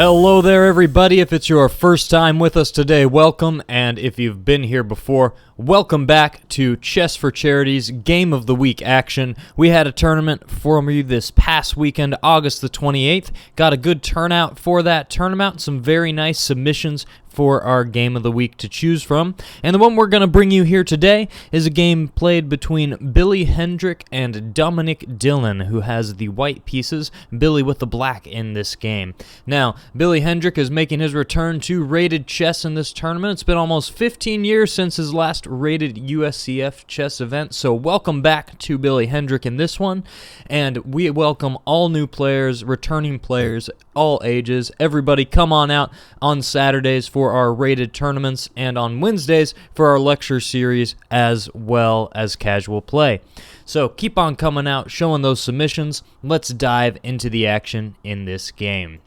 Hello there, everybody. If it's your first time with us today, welcome. And if you've been here before, welcome back to Chess for Charity's Game of the Week action. We had a tournament for you this past weekend, August the 28th. Got a good turnout for that tournament. Some very nice submissions for our Game of the Week to choose from. And the one we're going to bring you here today is a game played between Billy Hendrick and Dominick Dillon, who has the white pieces, Billy with the black in this game. Now, Billy Hendrick is making his return to rated chess in this tournament. It's been almost 15 years since his last rated USCF chess event, so welcome back to Billy Hendrick in this one. And we welcome all new players, returning players, all ages. Everybody come on out on Saturdays for our rated tournaments and on Wednesdays for our lecture series as well as casual play. So keep on coming out, showing those submissions. Let's dive into the action in this game.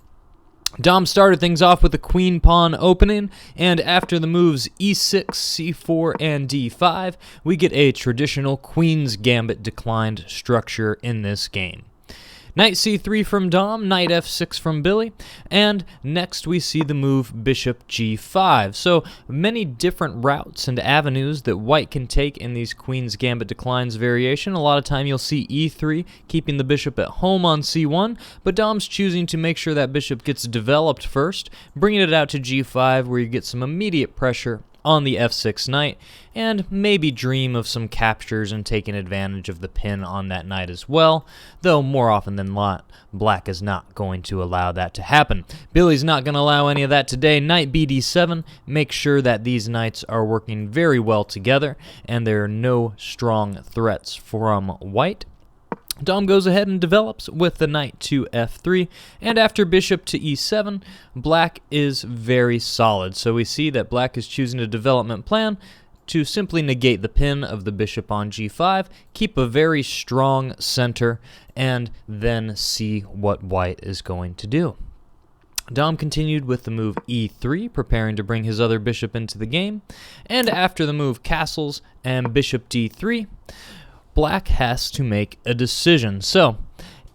Dom started things off with a queen-pawn opening, and after the moves e6, c4, and d5, we get a traditional queen's gambit declined structure in this game. Knight c3 from Dom, knight f6 from Billy, and next we see the move bishop g5. So many different routes and avenues that white can take in these queen's gambit declines variation. A lot of time you'll see e3, keeping the bishop at home on c1, but Dom's choosing to make sure that bishop gets developed first, bringing it out to g5 where you get some immediate pressure on the f6 knight, and maybe dream of some captures and taking advantage of the pin on that knight as well, though more often than not, black is not going to allow that to happen. Billy's not going to allow any of that today. Knight bd7, make sure that these knights are working very well together, and there are no strong threats from white. Dom goes ahead and develops with the knight to f3, and after bishop to e7, black is very solid. So we see that black is choosing a development plan to simply negate the pin of the bishop on g5, keep a very strong center, and then see what white is going to do. Dom continued with the move e3, preparing to bring his other bishop into the game, and after the move castles and bishop d3, black has to make a decision. So,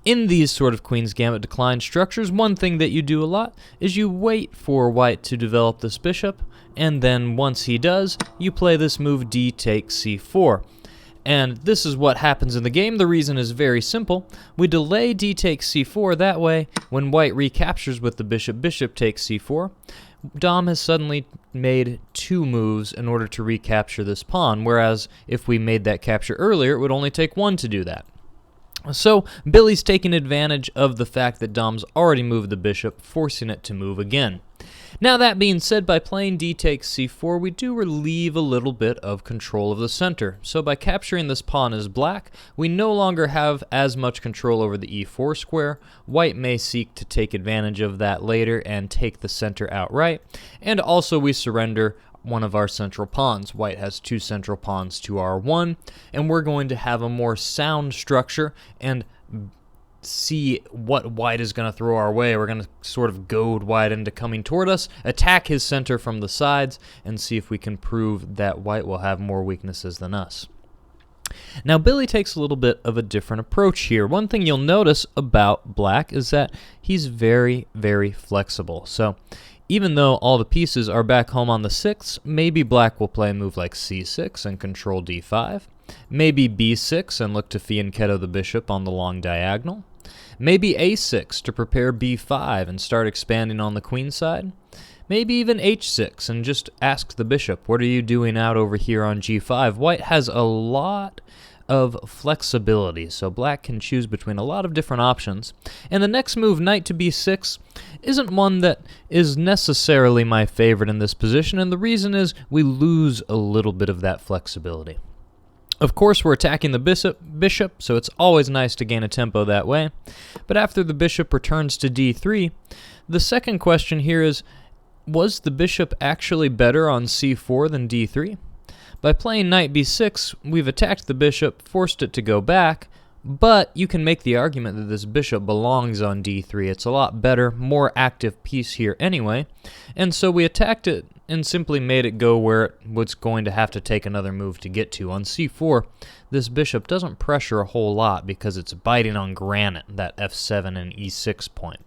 in these sort of queen's gambit decline structures, one thing that you do a lot is you wait for white to develop this bishop, and then once he does, you play this move d takes c4. And this is what happens in the game. The reason is very simple. We delay d takes c4, that way, when white recaptures with the bishop, bishop takes c4, Dom has suddenly made two moves in order to recapture this pawn, whereas if we made that capture earlier, it would only take one to do that. So Billy's taking advantage of the fact that Dom's already moved the bishop, forcing it to move again. Now that being said, by playing d takes c4, we do relieve a little bit of control of the center. So by capturing this pawn as black, we no longer have as much control over the e4 square. White may seek to take advantage of that later and take the center outright. And also we surrender one of our central pawns. White has two central pawns to r1, and we're going to have a more sound structure and see what white is going to throw our way. We're going to sort of goad white into coming toward us, attack his center from the sides, and see if we can prove that white will have more weaknesses than us. Now, Billy takes a little bit of a different approach here. One thing you'll notice about black is that he's very, very flexible. So even though all the pieces are back home on the 6th, maybe black will play a move like c6 and control d5. Maybe b6 and look to fianchetto the bishop on the long diagonal. Maybe a6 to prepare b5 and start expanding on the queen side. Maybe even h6 and just ask the bishop, what are you doing out over here on g5? White has a lot of flexibility, so black can choose between a lot of different options. And the next move, knight to b6, isn't one that is necessarily my favorite in this position, and the reason is we lose a little bit of that flexibility. Of course, we're attacking the bishop, so it's always nice to gain a tempo that way. But after the bishop returns to d3, the second question here is, was the bishop actually better on c4 than d3? By playing knight b6, we've attacked the bishop, forced it to go back, but you can make the argument that this bishop belongs on d3. It's a lot better, more active piece here anyway, and so we attacked it and simply made it go where it was going to have to take another move to get to. On c4, this bishop doesn't pressure a whole lot because it's biting on granite, that f7 and e6 point.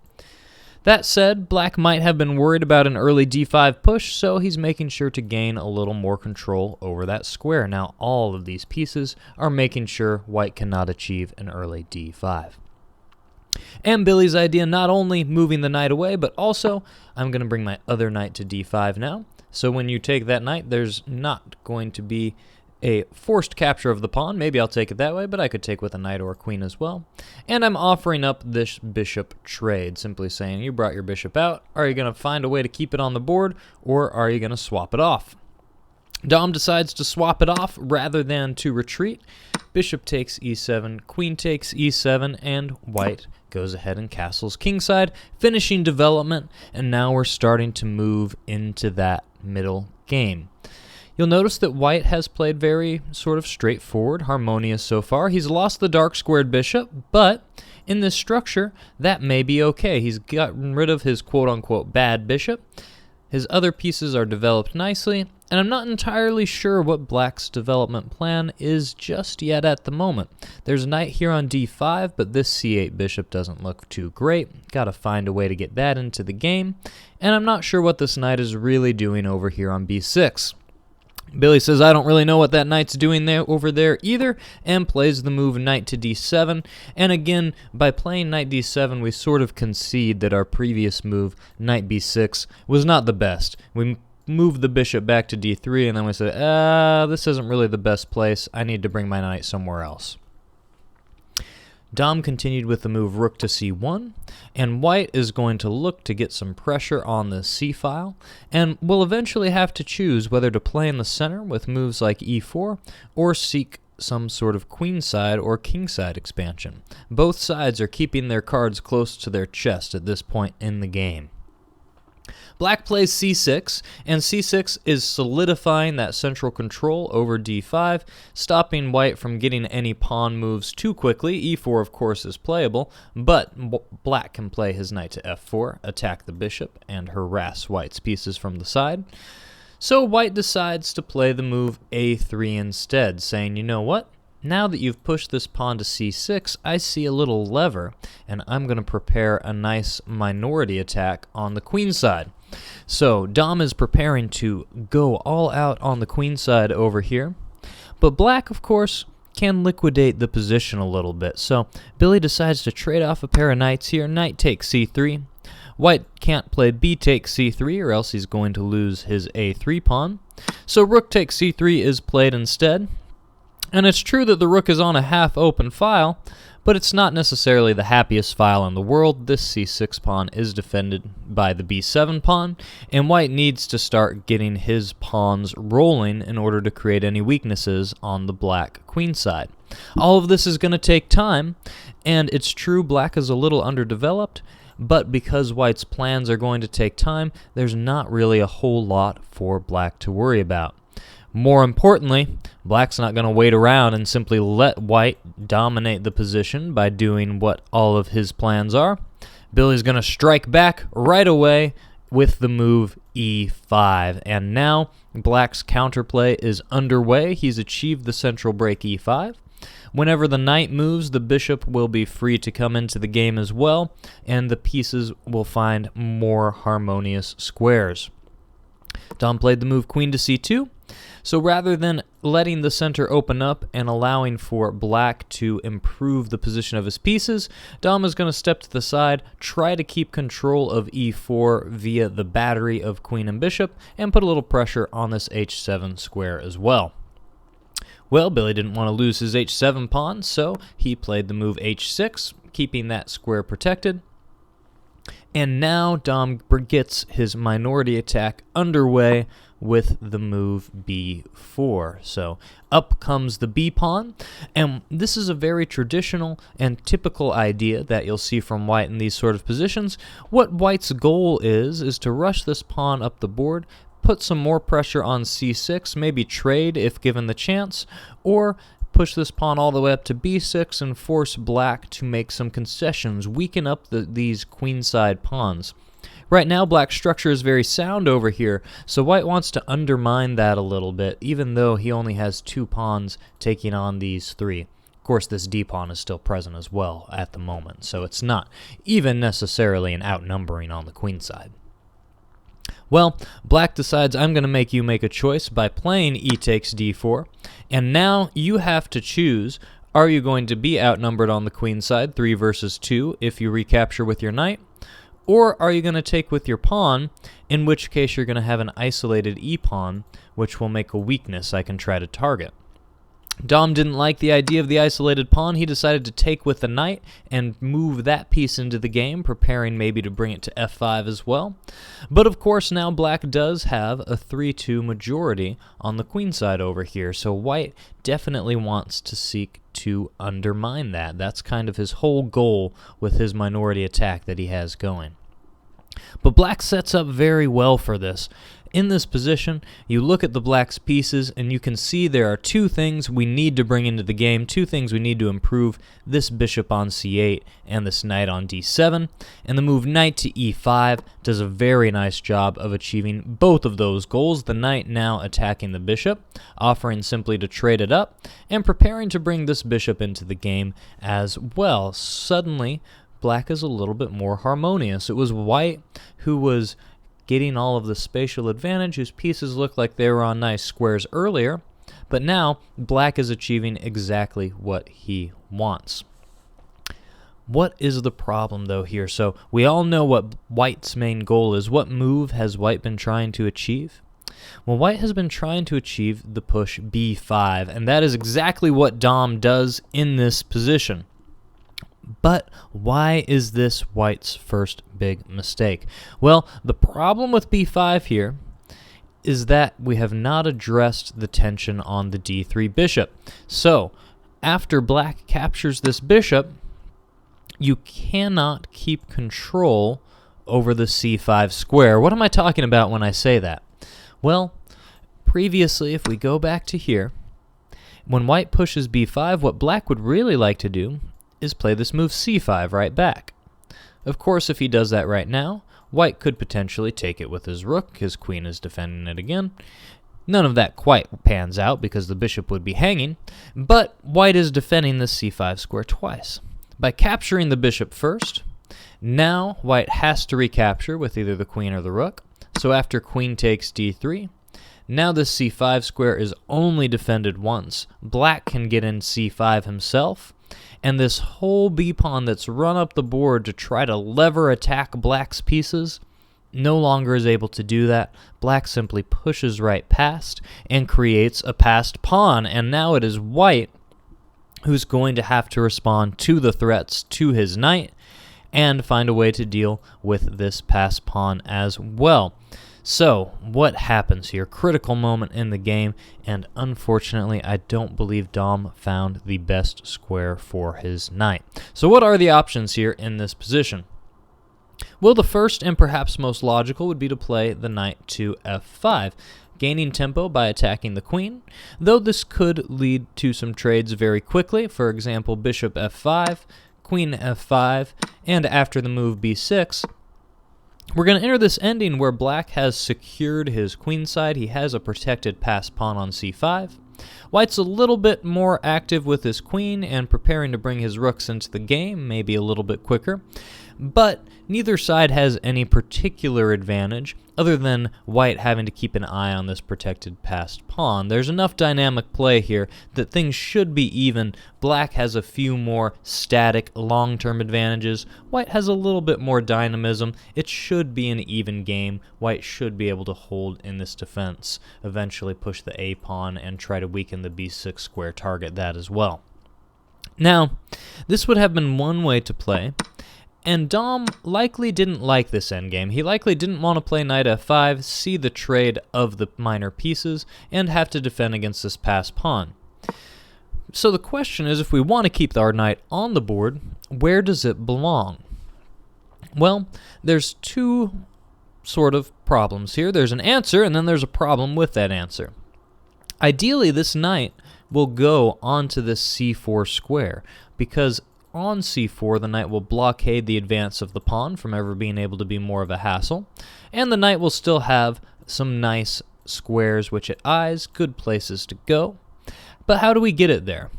That said, black might have been worried about an early d5 push, so he's making sure to gain a little more control over that square. Now all of these pieces are making sure white cannot achieve an early d5. And Billy's idea, not only moving the knight away, but also I'm going to bring my other knight to d5 now. So when you take that knight, there's not going to be a forced capture of the pawn. Maybe I'll take it that way, but I could take with a knight or a queen as well. And I'm offering up this bishop trade, simply saying, you brought your bishop out. Are you going to find a way to keep it on the board, or are you going to swap it off? Dom decides to swap it off rather than to retreat. Bishop takes e7, queen takes e7, and white goes ahead and castles kingside, finishing development, and now we're starting to move into that middle game. You'll notice that white has played very sort of straightforward, harmonious so far. He's lost the dark squared bishop, but in this structure, that may be okay. He's gotten rid of his quote-unquote bad bishop. His other pieces are developed nicely, and I'm not entirely sure what black's development plan is just yet at the moment. There's a knight here on d5, but this c8 bishop doesn't look too great. Gotta find a way to get that into the game, and I'm not sure what this knight is really doing over here on b6. Billy says, I don't really know what that knight's doing there over there either, and plays the move knight to d7. And again, by playing knight d7, we sort of concede that our previous move, knight b6, was not the best. We move the bishop back to d3, and then we say, this isn't really the best place. I need to bring my knight somewhere else. Dom continued with the move rook to c1, and white is going to look to get some pressure on the c-file, and will eventually have to choose whether to play in the center with moves like e4 or seek some sort of queenside or kingside expansion. Both sides are keeping their cards close to their chest at this point in the game. Black plays c6, and c6 is solidifying that central control over d5, stopping white from getting any pawn moves too quickly. e4, of course, is playable, but black can play his knight to f4, attack the bishop, and harass white's pieces from the side. So white decides to play the move a3 instead, saying, you know what? Now that you've pushed this pawn to c6, I see a little lever, and I'm going to prepare a nice minority attack on the queen side. So Dom is preparing to go all out on the queen side over here, but black, of course, can liquidate the position a little bit. So Billy decides to trade off a pair of knights here. Knight takes c3. White can't play b takes c3, or else he's going to lose his a3 pawn. So rook takes c3 is played instead. And it's true that the rook is on a half-open file, but it's not necessarily the happiest file in the world. This c6 pawn is defended by the b7 pawn, and white needs to start getting his pawns rolling in order to create any weaknesses on the black queen side. All of this is going to take time, and it's true black is a little underdeveloped, but because white's plans are going to take time, there's not really a whole lot for black to worry about. More importantly, black's not going to wait around and simply let white dominate the position by doing what all of his plans are. Billy's going to strike back right away with the move e5. And now black's counterplay is underway. He's achieved the central break e5. Whenever the knight moves, the bishop will be free to come into the game as well, and the pieces will find more harmonious squares. Dom played the move queen to c2. So rather than letting the center open up and allowing for black to improve the position of his pieces, Dom is going to step to the side, try to keep control of e4 via the battery of queen and bishop, and put a little pressure on this h7 square as well. Well, Billy didn't want to lose his h7 pawn, so he played the move h6, keeping that square protected. And now Dom gets his minority attack underway with the move b4. So up comes the b pawn, and this is a very traditional and typical idea that you'll see from white in these sort of positions. What white's goal is to rush this pawn up the board, put some more pressure on c6, maybe trade if given the chance, or push this pawn all the way up to b6 and force black to make some concessions, weaken up these queenside pawns. Right now, black's structure is very sound over here, so white wants to undermine that a little bit, even though he only has two pawns taking on these three. course, this d-pawn is still present as well at the moment, so it's not even necessarily an outnumbering on the queen side. Well, black decides, I'm going to make you make a choice by playing e takes d4, and now you have to choose, are you going to be outnumbered on the queen side, 3 versus 2, if you recapture with your knight, or are you going to take with your pawn, in which case you're going to have an isolated e-pawn, which will make a weakness I can try to target. Dom didn't like the idea of the isolated pawn. He decided to take with the knight and move that piece into the game, preparing maybe to bring it to f5 as well. But of course now black does have a 3-2 majority on the queen side over here, so white definitely wants to seek to undermine that. That's kind of his whole goal with his minority attack that he has going. But black sets up very well for this. In this position, you look at the black's pieces and you can see there are two things we need to bring into the game, two things we need to improve, this bishop on c8 and this knight on d7, and the move knight to e5 does a very nice job of achieving both of those goals, the knight now attacking the bishop, offering simply to trade it up, and preparing to bring this bishop into the game as well. Suddenly, black is a little bit more harmonious. It was white who was getting all of the spatial advantage, whose pieces looked like they were on nice squares earlier, but now black is achieving exactly what he wants. What is the problem though here? So we all know what white's main goal is. What move has white been trying to achieve? Well, white has been trying to achieve the push b5, and that is exactly what Dom does in this position. But why is this white's first big mistake? Well, the problem with b5 here is that we have not addressed the tension on the d3 bishop. So, after black captures this bishop, you cannot keep control over the c5 square. What am I talking about when I say that? Well, previously, if we go back to here, when white pushes b5, what black would really like to do is play this move c5 right back. Of course, if he does that right now, white could potentially take it with his rook. His queen is defending it again. None of that quite pans out because the bishop would be hanging, but white is defending the c5 square twice. By capturing the bishop first, now white has to recapture with either the queen or the rook. So after queen takes d3, now this c5 square is only defended once. Black can get in c5 himself, and this whole b-pawn that's run up the board to try to lever attack black's pieces no longer is able to do that. Black simply pushes right past and creates a passed pawn, and now it is white who's going to have to respond to the threats to his knight and find a way to deal with this passed pawn as well. So, what happens here? Critical moment in the game, and unfortunately, I don't believe Dom found the best square for his knight. So what are the options here in this position? Well, the first and perhaps most logical would be to play the knight to f5, gaining tempo by attacking the queen, though this could lead to some trades very quickly. For example, bishop f5, queen f5, and after the move b6, we're going to enter this ending where black has secured his queen side. He has a protected passed pawn on c5. White's a little bit more active with his queen and preparing to bring his rooks into the game, maybe a little bit quicker. But neither side has any particular advantage other than white having to keep an eye on this protected passed pawn. There's enough dynamic play here that things should be even. Black has a few more static long-term advantages. White has a little bit more dynamism. It should be an even game. White should be able to hold in this defense, eventually push the a pawn and try to weaken the b6 square, target that as well. Now, this would have been one way to play, and Dom likely didn't like this endgame. He likely didn't want to play knight f5, see the trade of the minor pieces, and have to defend against this passed pawn. So the question is, if we want to keep our knight on the board, where does it belong? Well, there's two sort of problems here. There's an answer, and then there's a problem with that answer. Ideally, this knight will go onto this c4 square, because on c4, the knight will blockade the advance of the pawn from ever being able to be more of a hassle, and the knight will still have some nice squares which it eyes, good places to go. But how do we get it there?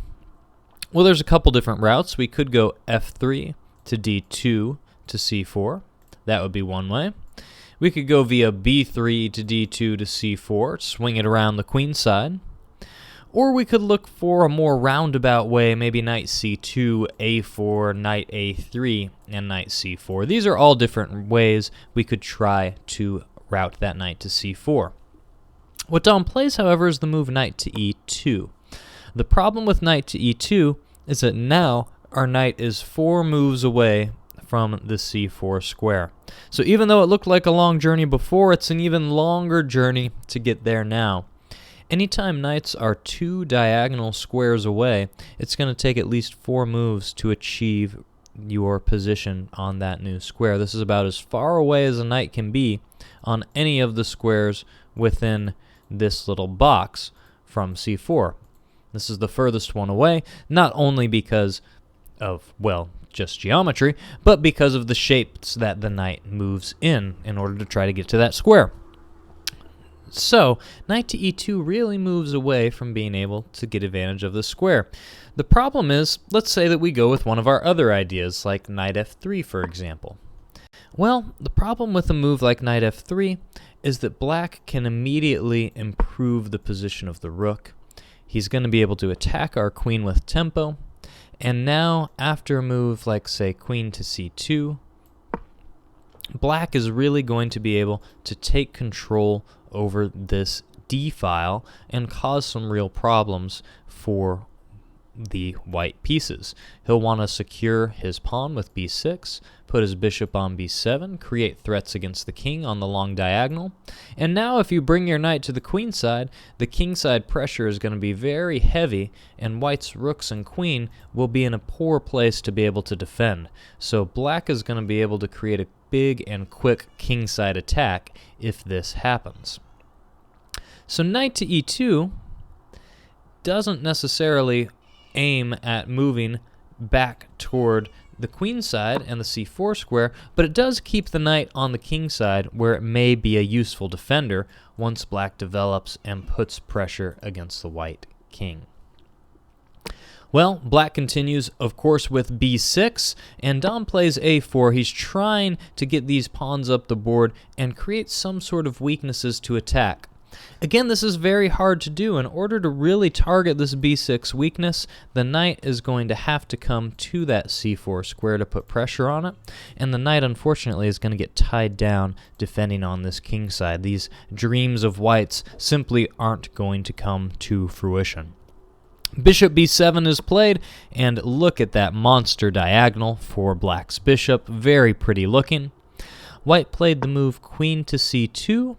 Well, there's a couple different routes. We could go f3 to d2 to c4. That would be one way. We could go via b3 to d2 to c4, swing it around the queen side. Or we could look for a more roundabout way, maybe knight c2, a4, knight a3, and knight c4. These are all different ways we could try to route that knight to c4. What Dom plays, however, is the move knight to e2. The problem with knight to e2 is that now our knight is 4 moves away from the c4 square. So even though it looked like a long journey before, it's an even longer journey to get there now. Anytime knights are 2 diagonal squares away, it's going to take at least 4 moves to achieve your position on that new square. This is about as far away as a knight can be on any of the squares within this little box from c4. This is the furthest one away, not only because of, well, just geometry, but because of the shapes that the knight moves in order to try to get to that square. So, knight to e2 really moves away from being able to get advantage of the square. The problem is, let's say that we go with one of our other ideas, like knight f3, for example. Well, the problem with a move like knight f3 is that black can immediately improve the position of the rook. He's going to be able to attack our queen with tempo, and now, after a move like, say, queen to c2, black is really going to be able to take control over this d-file and cause some real problems for the white pieces. He'll want to secure his pawn with b6, put his bishop on b7, create threats against the king on the long diagonal. And now if you bring your knight to the queen side, the king side pressure is going to be very heavy, and white's rooks and queen will be in a poor place to be able to defend. So black is going to be able to create a big and quick king side attack if this happens. So knight to e2 doesn't necessarily aim at moving back toward the queen side and the c4 square, but it does keep the knight on the king side where it may be a useful defender once black develops and puts pressure against the white king. Well, black continues, of course, with b6, and Dom plays a4. He's trying to get these pawns up the board and create some sort of weaknesses to attack. Again, this is very hard to do. In order to really target this b6 weakness, the knight is going to have to come to that c4 square to put pressure on it, and the knight, unfortunately, is going to get tied down defending on this king side. These dreams of white's simply aren't going to come to fruition. Bishop b7 is played, and look at that monster diagonal for black's bishop. Very pretty looking. White played the move queen to c2,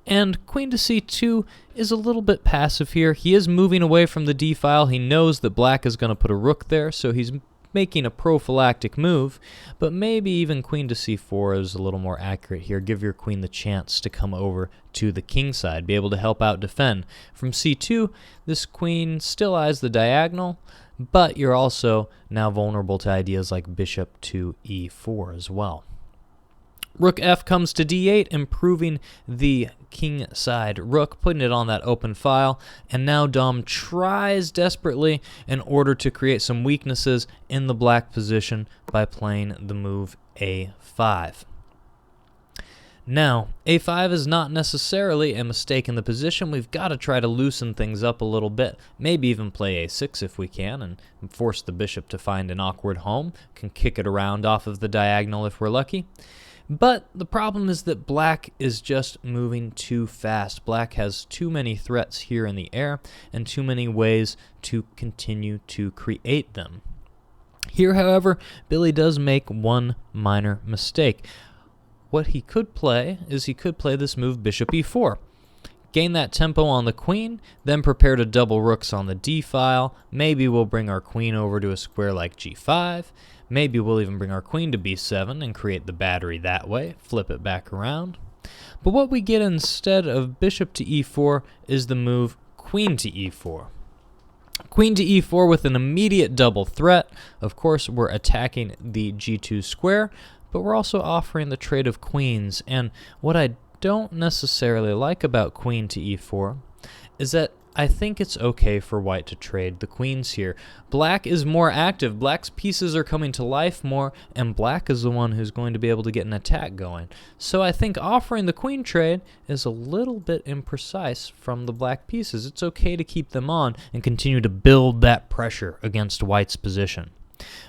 and queen to c2 is a little bit passive here. He is moving away from the d-file. He knows that black is going to put a rook there, so he's making a prophylactic move, but maybe even queen to c4 is a little more accurate here. Give your queen the chance to come over to the king side, be able to help out defend. From c2, this queen still eyes the diagonal, but you're also now vulnerable to ideas like bishop to e4 as well. Rook f comes to d8, improving the king side rook, putting it on that open file, and now Dom tries desperately in order to create some weaknesses in the black position by playing the move a5. Now, a5 is not necessarily a mistake in the position. We've got to try to loosen things up a little bit, maybe even play a6 if we can, and force the bishop to find an awkward home, can kick it around off of the diagonal if we're lucky. But the problem is that black is just moving too fast. Black has too many threats here in the air and too many ways to continue to create them. Here, however, Billy does make one minor mistake. What he could play is he could play this move bishop e4. Gain that tempo on the queen, then prepare to double rooks on the d-file. Maybe we'll bring our queen over to a square like g5. Maybe we'll even bring our queen to b7 and create the battery that way, flip it back around. But what we get instead of bishop to e4 is the move queen to e4. Queen to e4 with an immediate double threat. Of course, we're attacking the g2 square, but we're also offering the trade of queens. And what I don't necessarily like about queen to e4 is that I think it's okay for white to trade the queens here. Black is more active. Black's pieces are coming to life more, and black is the one who's going to be able to get an attack going. So I think offering the queen trade is a little bit imprecise from the black pieces. It's okay to keep them on and continue to build that pressure against white's position.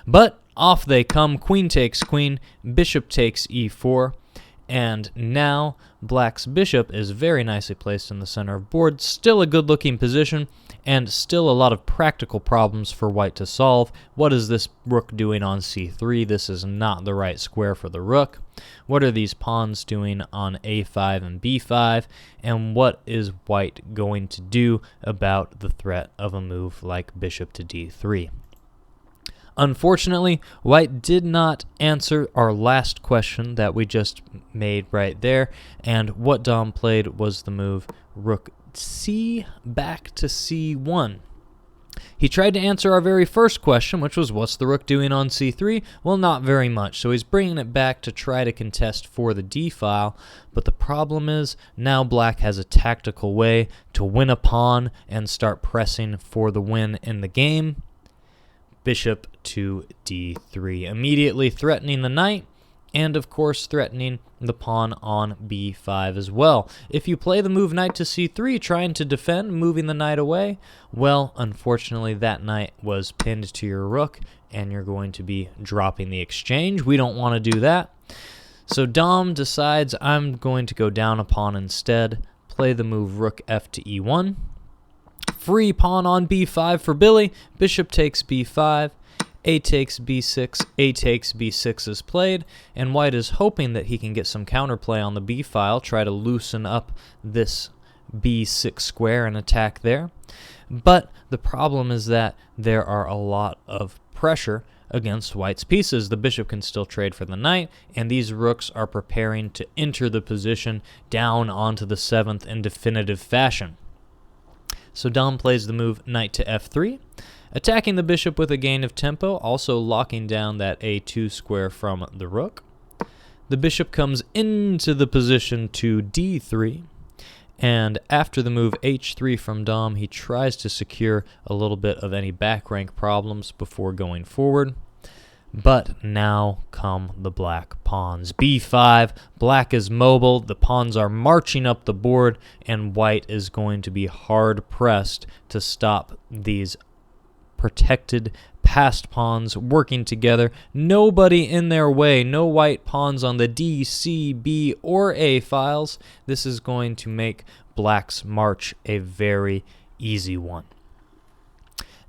But off they come. Queen takes queen, bishop takes e4, and now black's bishop is very nicely placed in the center of board. Still a good-looking position, and still a lot of practical problems for white to solve. What is this rook doing on c3? This is not the right square for the rook. What are these pawns doing on a5 and b5? And what is white going to do about the threat of a move like bishop to d3? Unfortunately, white did not answer our last question that we just made right there, and what Dom played was the move rook c back to c1. He tried to answer our very first question, which was what's the rook doing on c3? Well, not very much, so he's bringing it back to try to contest for the d-file, but the problem is now black has a tactical way to win a pawn and start pressing for the win in the game. Bishop to d3, immediately threatening the knight, and of course threatening the pawn on b5 as well. If you play the move knight to c3, trying to defend, moving the knight away, well, unfortunately that knight was pinned to your rook, and you're going to be dropping the exchange. We don't want to do that. So Dom decides, I'm going to go down a pawn instead, play the move rook f to e1. Free pawn on b5 for Billy. Bishop takes b5. A takes b6. A takes b6 is played. And white is hoping that he can get some counterplay on the b file, try to loosen up this b6 square and attack there. But the problem is that there are a lot of pressure against white's pieces. The bishop can still trade for the knight, and these rooks are preparing to enter the position down onto the 7th in definitive fashion. So Dom plays the move knight to f3, attacking the bishop with a gain of tempo, also locking down that a2 square from the rook. The bishop comes into the position to d3, and after the move h3 from Dom, he tries to secure a little bit of any back rank problems before going forward. But now come the black pawns. b5, black is mobile, the pawns are marching up the board, and white is going to be hard-pressed to stop these protected passed pawns working together. Nobody in their way, no white pawns on the D, C, B, or A files. This is going to make black's march a very easy one.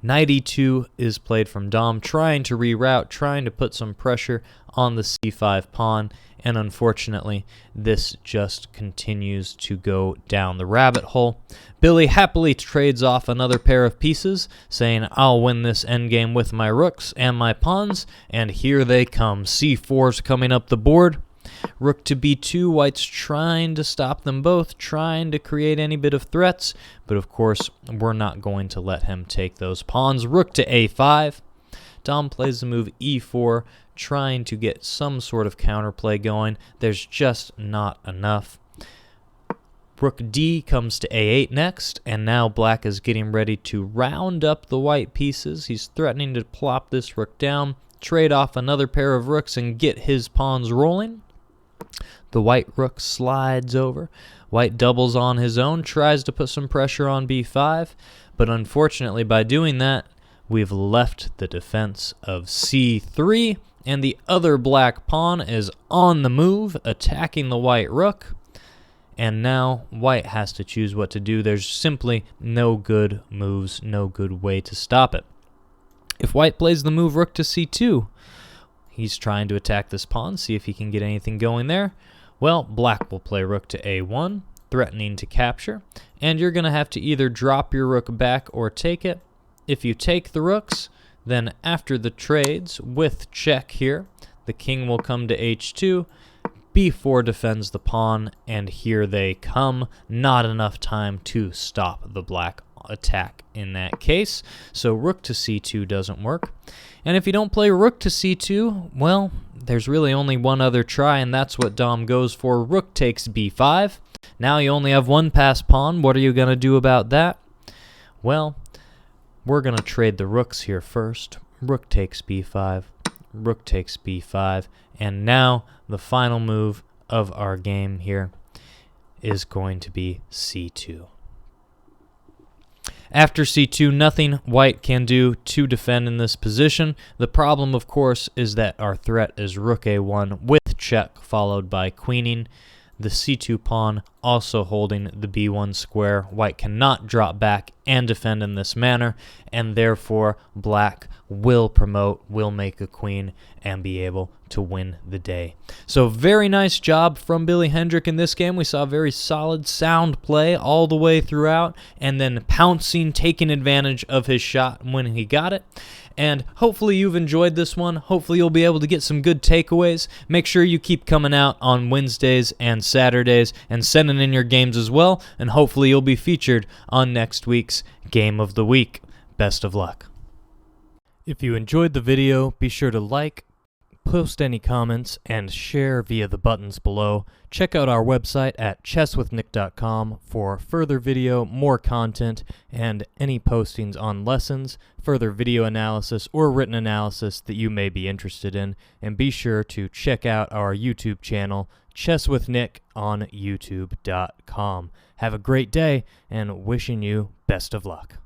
Knight e2 is played from Dom, trying to reroute, trying to put some pressure on the c5 pawn, and unfortunately, this just continues to go down the rabbit hole. Billy happily trades off another pair of pieces, saying, I'll win this endgame with my rooks and my pawns, and here they come. c4's coming up the board. Rook to b2, white's trying to stop them both, trying to create any bit of threats, but of course, we're not going to let him take those pawns. Rook to a5. Dom plays the move e4, trying to get some sort of counterplay going. There's just not enough. Rook d comes to a8 next, and now black is getting ready to round up the white pieces. He's threatening to plop this rook down, trade off another pair of rooks, and get his pawns rolling. The white rook slides over. White doubles on his own, tries to put some pressure on b5, but unfortunately by doing that, we've left the defense of c3, and the other black pawn is on the move, attacking the white rook. And now white has to choose what to do. There's simply no good moves, no good way to stop it. If white plays the move rook to c2, he's trying to attack this pawn, see if he can get anything going there. Well, black will play rook to a1, threatening to capture, and you're going to have to either drop your rook back or take it. If you take the rooks, then after the trades with check here, the king will come to h2, b4 defends the pawn, and here they come. Not enough time to stop the black attack in that case, so rook to c2 doesn't work. And if you don't play rook to c2, well, there's really only one other try, and that's what Dom goes for. Rook takes b5. Now you only have one passed pawn. What are you going to do about that? Well, we're going to trade the rooks here first. Rook takes b5, rook takes b5, and now the final move of our game here is going to be c2. After c2, nothing white can do to defend in this position. The problem, of course, is that our threat is rook a1 with check followed by queening. The c2 pawn also holding the b1 square. White cannot drop back and defend in this manner, and therefore black will promote, will make a queen, and be able to win the day. So very nice job from Billy Hendrick in this game. We saw very solid, sound play all the way throughout, and then pouncing, taking advantage of his shot when he got it. And hopefully you've enjoyed this one. Hopefully you'll be able to get some good takeaways. Make sure you keep coming out on Wednesdays and Saturdays and sending in your games as well, and hopefully you'll be featured on next week's Game of the Week. Best of luck. If you enjoyed the video, be sure to like, post any comments, and share via the buttons below. Check out our website at chesswithnick.com for further video, more content, and any postings on lessons, further video analysis, or written analysis that you may be interested in. And be sure to check out our YouTube channel, Chess with Nick, on youtube.com. Have a great day, and wishing you best of luck.